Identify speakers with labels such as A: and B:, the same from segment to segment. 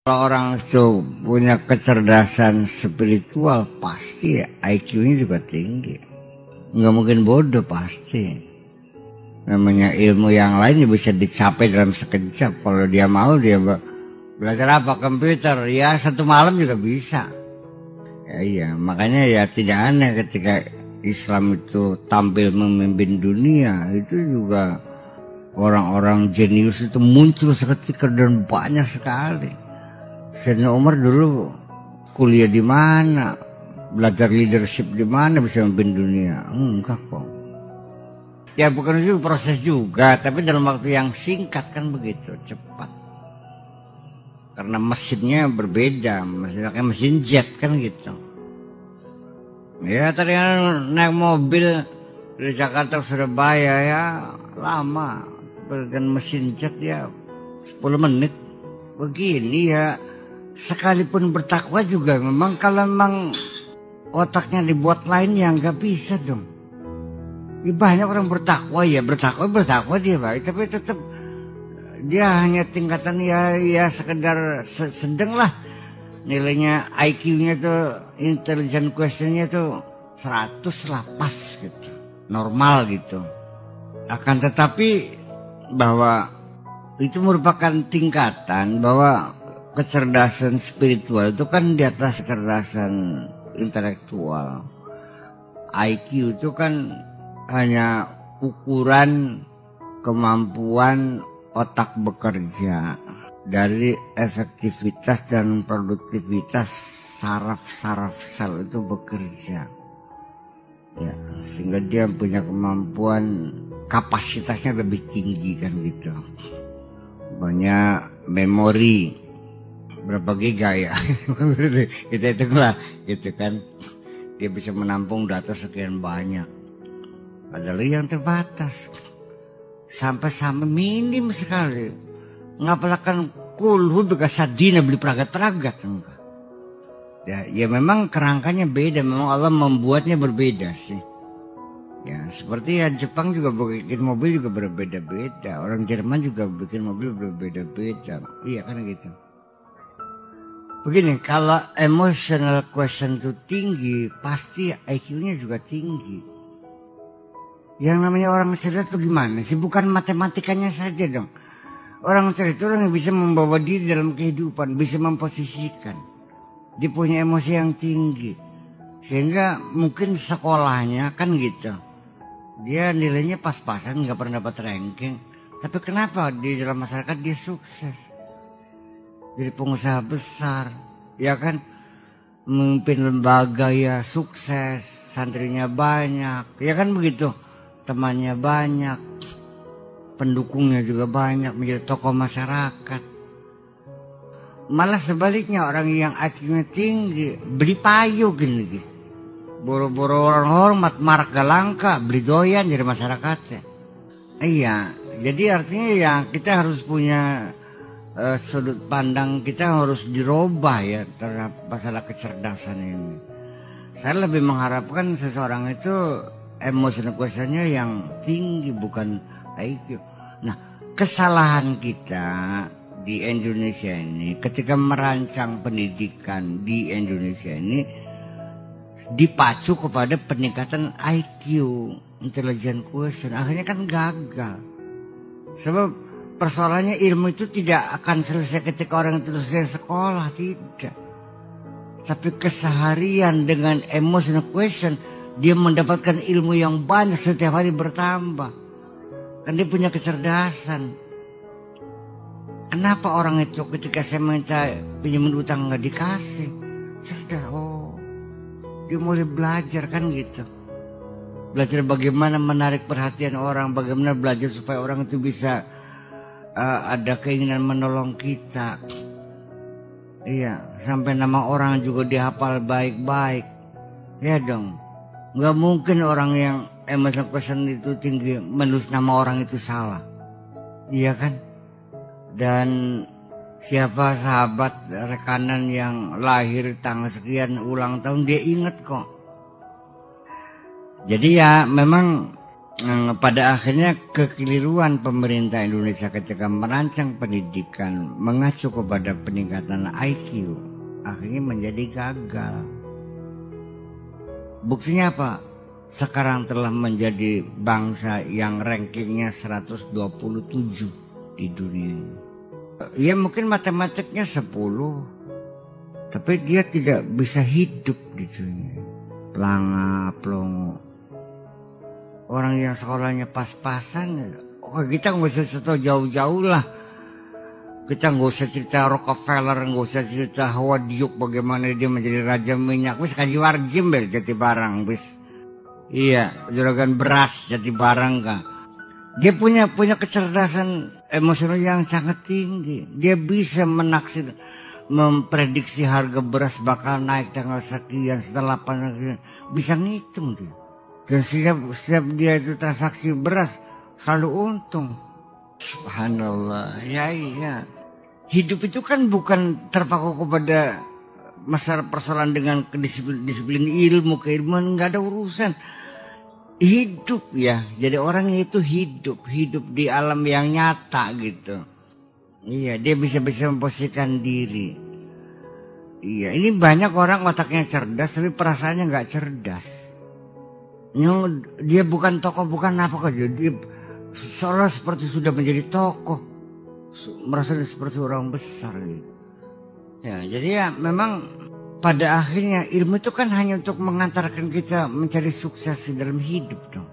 A: Kalau orang itu punya kecerdasan spiritual, pasti IQ-nya juga tinggi. Nggak mungkin bodoh pasti. Namanya ilmu yang lain bisa dicapai dalam sekejap. Kalau dia mau, dia belajar apa? Komputer. Ya 1 malam juga bisa. Ya, iya, makanya ya tidak aneh ketika Islam itu tampil memimpin dunia. Itu juga orang-orang jenius itu muncul seketika dan banyak sekali. Sayyidina Umar dulu kuliah di mana, belajar leadership di mana bisa memimpin dunia? Enggak kok. Ya bukan itu proses juga, tapi dalam waktu yang singkat kan begitu, cepat. Karena mesinnya berbeda, kayak mesin jet kan gitu. Ya tadi naik mobil dari Jakarta ke Surabaya ya lama, dengan mesin jet ya 10 menit. Begini ya. Sekalipun bertakwa juga memang kalau memang otaknya dibuat lain ya nggak bisa dong. Ya, banyak orang bertakwa dia baik, tapi tetap dia hanya tingkatan ya sekedar sedang lah. Nilainya IQ-nya tuh, intelligent question-nya tuh 100 lah pas gitu, normal gitu. Akan tetapi bahwa itu merupakan tingkatan bahwa kecerdasan spiritual itu kan di atas kecerdasan intelektual. IQ itu kan hanya ukuran kemampuan otak bekerja dari efektivitas dan produktivitas saraf-saraf sel itu bekerja. Ya, sehingga dia punya kemampuan kapasitasnya lebih tinggi kan gitu. Banyak memori berapa giga ya kita hitunglah gitu kan, dia bisa menampung data sekian banyak, padahal yang terbatas sampai minim sekali. Ngapalakan kulhu bekas sadina beli peragat enggak ya memang kerangkanya beda, memang Allah membuatnya berbeda sih ya. Seperti ya Jepang juga bikin mobil juga berbeda-beda, orang Jerman juga bikin mobil berbeda-beda, iya kan gitu. Begini, kalau emotional question itu tinggi, pasti IQ-nya juga tinggi. Yang namanya orang cerdas itu gimana sih? Bukan matematikanya saja dong. Orang cerdas itu orang yang bisa membawa diri dalam kehidupan, bisa memposisikan. Dia punya emosi yang tinggi. Sehingga mungkin sekolahnya kan gitu. Dia nilainya pas-pasan, nggak pernah dapat ranking. Tapi kenapa di dalam masyarakat dia sukses? Jadi pengusaha besar, ya kan, memimpin lembaga ya sukses, santrinya banyak, ya kan begitu, temannya banyak, pendukungnya juga banyak, menjadi tokoh masyarakat. Malah sebaliknya orang yang IQ-nya tinggi, beli payu gini, boro-boro orang hormat, marak gak langka, beli doyan jadi masyarakatnya. Iya, jadi artinya ya kita harus punya sudut pandang, kita harus dirubah ya terhadap masalah kecerdasan ini. Saya lebih mengharapkan seseorang itu emotional question-nya yang tinggi, bukan IQ. Nah, kesalahan kita di Indonesia ini ketika merancang pendidikan di Indonesia ini dipacu kepada peningkatan IQ, intelligent question, akhirnya kan gagal. Sebab persoalannya ilmu itu tidak akan selesai ketika orang itu selesai sekolah, tidak. Tapi keseharian dengan emotional question, dia mendapatkan ilmu yang banyak setiap hari bertambah. Kan dia punya kecerdasan. Kenapa orang itu ketika saya minta pinjaman utang nggak dikasih? Sadar, dia mulai belajar kan gitu. Belajar bagaimana menarik perhatian orang, bagaimana belajar supaya orang itu bisa ada keinginan menolong kita. Iya, sampai nama orang juga dihafal baik-baik. Ya dong, nggak mungkin orang yang emotional question itu tinggi menulis nama orang itu salah. Iya kan? Dan siapa sahabat rekanan yang lahir tanggal sekian ulang tahun, dia ingat kok. Jadi ya memang Pada akhirnya kekeliruan pemerintah Indonesia ketika merancang pendidikan mengacu kepada peningkatan IQ akhirnya menjadi gagal. Buktinya apa? Sekarang telah menjadi bangsa yang rankingnya 127 di dunia. Ya mungkin matematiknya 10, tapi dia tidak bisa hidup di dunia. Pelanga, pelongo. Orang yang sekolahnya pas-pasan, kita nggak usah tahu jauh-jauh lah. Kita nggak usah cerita Rockefeller, nggak usah cerita Howard Hughes bagaimana dia menjadi raja minyak. Wis kaji warjim ber jati barang, wis. Iya, juragan beras jati barang kah. Dia punya kecerdasan emosional yang sangat tinggi. Dia bisa menaksir, memprediksi harga beras bakal naik tanggal sekian setelah panen, bisa ngitung dia. Dan setiap dia itu transaksi beras selalu untung. Subhanallah. Ya iya. Hidup itu kan bukan terpaku kepada masalah persoalan dengan disiplin ilmu, keilmuan, nggak ada urusan. Hidup ya. Jadi orang itu hidup di alam yang nyata gitu. Iya, dia bisa memposisikan diri. Iya, ini banyak orang otaknya cerdas tapi perasaannya nggak cerdas. Dia bukan tokoh, bukan apa kok. Dia seolah seperti sudah menjadi tokoh, merasa seperti orang besar gitu. Ya, jadi ya memang pada akhirnya ilmu itu kan hanya untuk mengantarkan kita mencari sukses dalam hidup dong.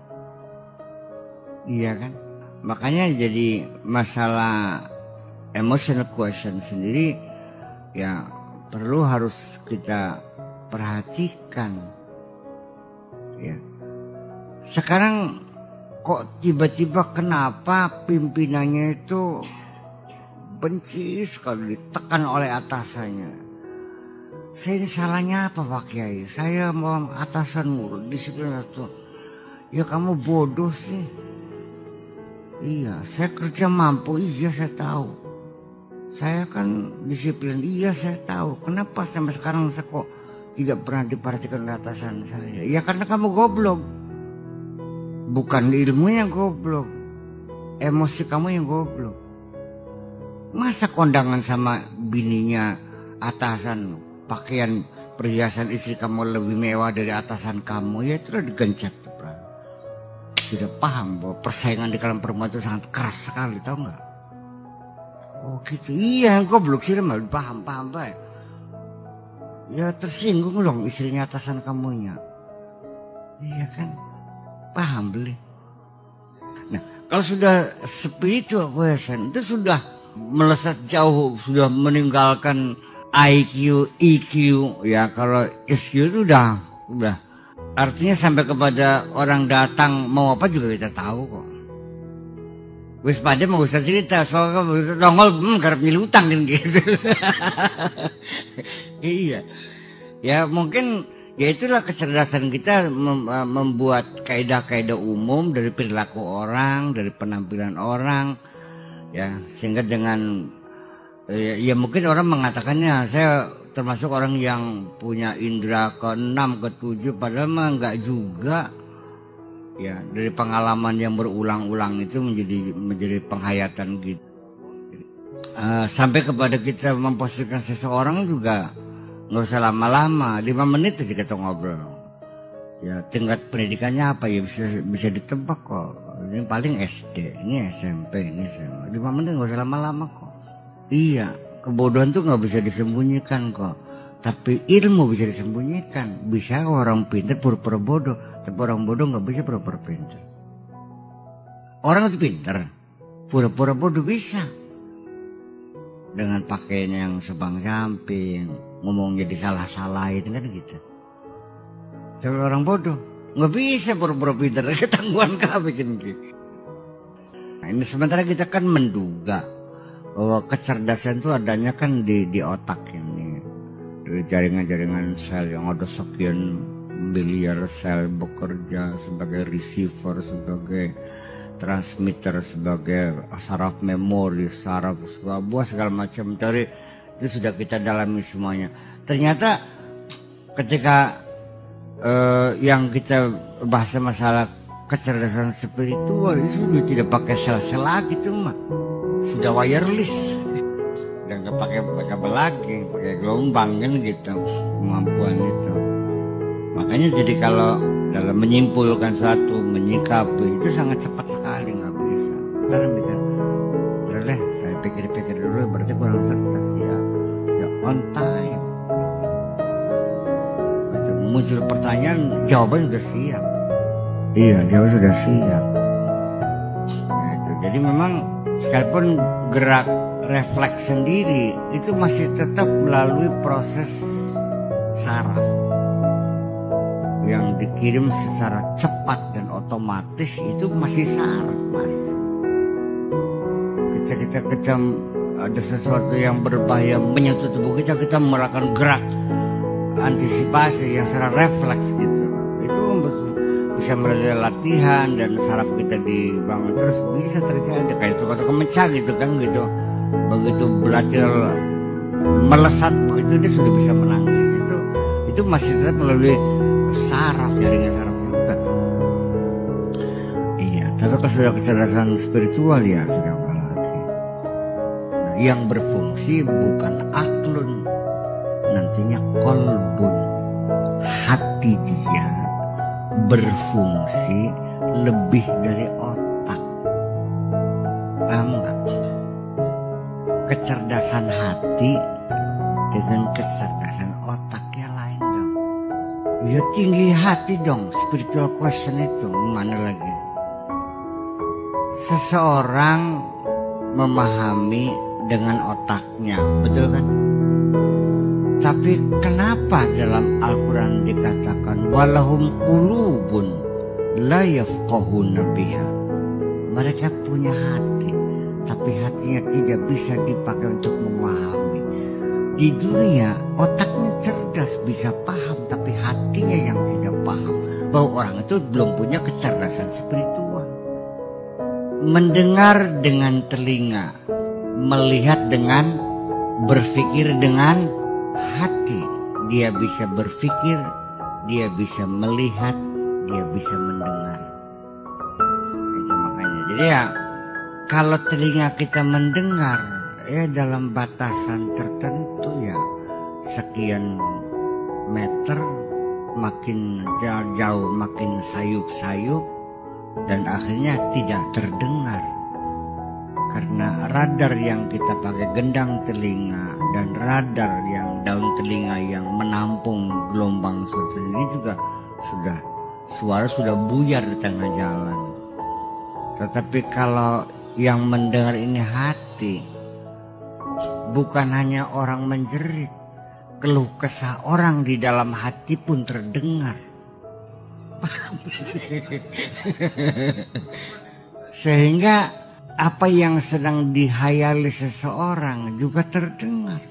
A: Iya kan? Makanya jadi masalah emotional quotient sendiri ya perlu harus kita perhatikan. Ya. Sekarang kok tiba-tiba kenapa pimpinannya itu benci sekali ditekan oleh atasannya. Saya ini salahnya apa Pak Kiai? Saya mau atasan ngurus disiplin itu. Ya kamu bodoh sih. Iya, saya kerja mampu, iya saya tahu. Saya kan disiplin, iya saya tahu. Kenapa sampai sekarang saya kok tidak pernah diperhatikan oleh atasan saya? Ya karena kamu goblok. Bukan ilmunya goblok, emosi kamu yang goblok. Masa kondangan sama bininya atasan, pakaian perhiasan istri kamu lebih mewah dari atasan kamu, ya itu udah digencet. Tidak paham bahwa persaingan di kalangan perempuan itu sangat keras sekali, tahu nggak? Oh gitu, iya goblok sih, malah paham baik. Ya tersinggung dong istrinya atasan kamunya. Iya kan? Paham beli. Nah, kalau sudah spiritual quotient itu sudah melesat jauh, sudah meninggalkan IQ, EQ ya. Kalau SQ itu udah artinya sampai kepada orang datang mau apa juga kita tahu kok. Wis pada mau usah cerita soal nongol karep nyelutang kan gitu. Iya. Ya mungkin ya itulah kecerdasan kita membuat kaidah-kaidah umum dari perilaku orang, dari penampilan orang, ya sehingga dengan ya mungkin orang mengatakannya saya termasuk orang yang punya indera ke-6, ke-7, padahal mah enggak juga. Ya dari pengalaman yang berulang-ulang itu menjadi penghayatan gitu. Sampai kepada kita memposisikan seseorang juga nggak usah lama-lama, 5 menit aja kita ngobrol. Ya tingkat pendidikannya apa ya bisa ditebak kok. Ini paling SD, ini SMP, ini SMA. 5 menit nggak usah lama-lama kok. Iya, kebodohan tuh nggak bisa disembunyikan kok. Tapi ilmu bisa disembunyikan. Bisa orang pintar pura-pura bodoh, tapi orang bodoh nggak bisa pura-pura pintar. Orang itu pintar, pura-pura bodoh bisa. Dengan pakaian yang sebang-samping, ngomongnya disalah-salahin kan gitu. Tapi orang bodoh nggak bisa pura-pura pintar, ketangguhan kah bikin gitu. Nah ini sementara kita kan menduga bahwa kecerdasan itu adanya kan di otak ini, dari jaringan-jaringan sel yang ada sekian miliar sel bekerja sebagai receiver, sebagai transmitter, sebagai saraf memori, saraf buah segala macam. Dari itu sudah kita dalami semuanya. Ternyata ketika yang kita bahas masalah kecerdasan spiritual itu sudah tidak pakai sel-sel lagi tuh mah, sudah wireless, udah nggak pakai kabel lagi, pakai gelombang kan gitu kemampuan itu. Makanya jadi kalau dalam menyimpulkan suatu, menyikapi itu sangat cepat sekali, nggak bisa. Ntar mikir, terleh saya pikir-pikir dulu, berarti kurang cerdas ya on time. Gitu. Muncul pertanyaan, jawaban sudah siap. Iya, jawaban sudah siap. Gitu. Jadi memang sekalipun gerak refleks sendiri itu masih tetap melalui proses saraf yang dikirim secara cepat dan otomatis, itu masih saraf mas. Ketika kita ada sesuatu yang berbahaya menyentuh tubuh kita, kita melakukan gerak antisipasi yang secara refleks gitu. Itu bisa melalui latihan dan saraf kita dibangun terus, bisa terjadi kayak tukar-tukar mecah gitu kan gitu. Begitu belajar melesat begitu dia sudah bisa menangis. Itu masih tetap melalui saraf, jaringan saraf juga. Iya, tapi kalau sudah kecerdasan spiritual ya sudah enggak lagi. Nah, yang berfungsi bukan aklun, nantinya kolbun, hati dia berfungsi lebih dari otak. Paham nggak? Kecerdasan hati dengan kecerdasan otaknya lain dong. Ya tinggi hati dong, spiritual question itu mana lagi? Seseorang memahami dengan otaknya, betul kan? Tapi kenapa dalam Al-Quran dikatakan walahum qulubun la yafqahuna biha? Mereka punya hati, tapi hatinya tidak bisa dipakai untuk memahami. Di dunia otaknya cerdas, bisa paham, tapi hatinya yang tidak paham. Bahwa orang itu belum punya kecerdasan spiritual. Mendengar dengan telinga, melihat dengan, berpikir dengan hati. Dia bisa berpikir, dia bisa melihat, dia bisa mendengar. Itu makanya. Jadi ya, kalau telinga kita mendengar ya dalam batasan tertentu ya sekian meter, makin jauh makin sayup-sayup dan akhirnya tidak terdengar. Karena radar yang kita pakai gendang telinga dan radar yang daun telinga yang menampung gelombang suara ini juga suara sudah buyar di tengah jalan. Tetapi kalau yang mendengar ini hati, bukan hanya orang menjerit, keluh kesah orang di dalam hati pun terdengar. Sehingga apa yang sedang dihayali seseorang juga terdengar.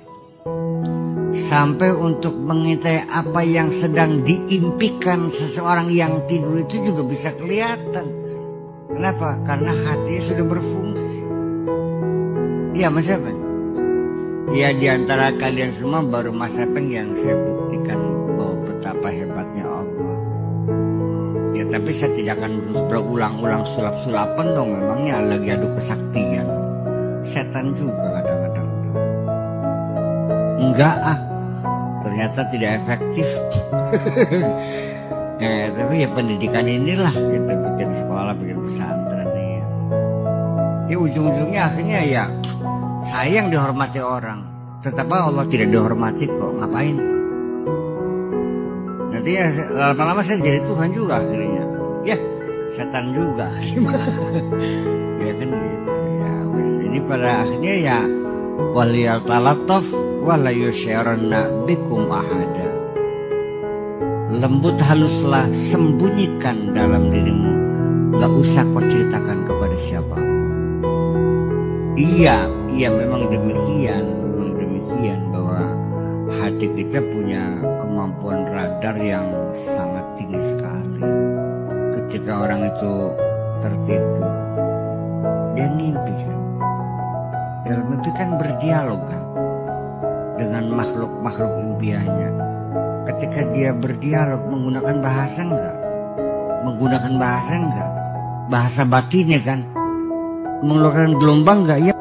A: Sampai untuk mengintai apa yang sedang diimpikan seseorang yang tidur itu juga bisa kelihatan. Kenapa? Karena hati sudah berfungsi. Iya Mas Epen. Ya di antara kalian semua baru Mas Epen yang saya buktikan bahwa betapa hebatnya Allah. Ya tapi saya tidak akan berulang-ulang sulap-sulapan dong. Memangnya lagi adu kesaktian. Setan juga kadang-kadang. Enggak ternyata tidak efektif. Ya, tapi ya pendidikan inilah kita bikin sekolah, bikin pesantren nih. Ya ujung-ujungnya akhirnya ya saya yang dihormati orang, tetapi Allah tidak dihormati kok. Ngapain? Nanti ya lama-lama saya jadi Tuhan juga akhirnya. Ya setan juga. Ya kan gitu. Ya wis. Jadi pada akhirnya ya waliyal talataf wala yusyaranna bikum ahada. Lembut haluslah, sembunyikan dalam dirimu, gak usah kau ceritakan kepada siapapun. Iya memang demikian bahwa hati kita punya kemampuan radar yang sangat tinggi sekali. Ketika orang itu tertidur, dia mimpi kan. Dalam mimpi kan berdialog kan dengan makhluk-makhluk impiannya. Ketika dia berdialog menggunakan bahasa enggak? menggunakan bahasa enggak? Bahasa batinnya kan, mengeluarkan gelombang enggak? Ya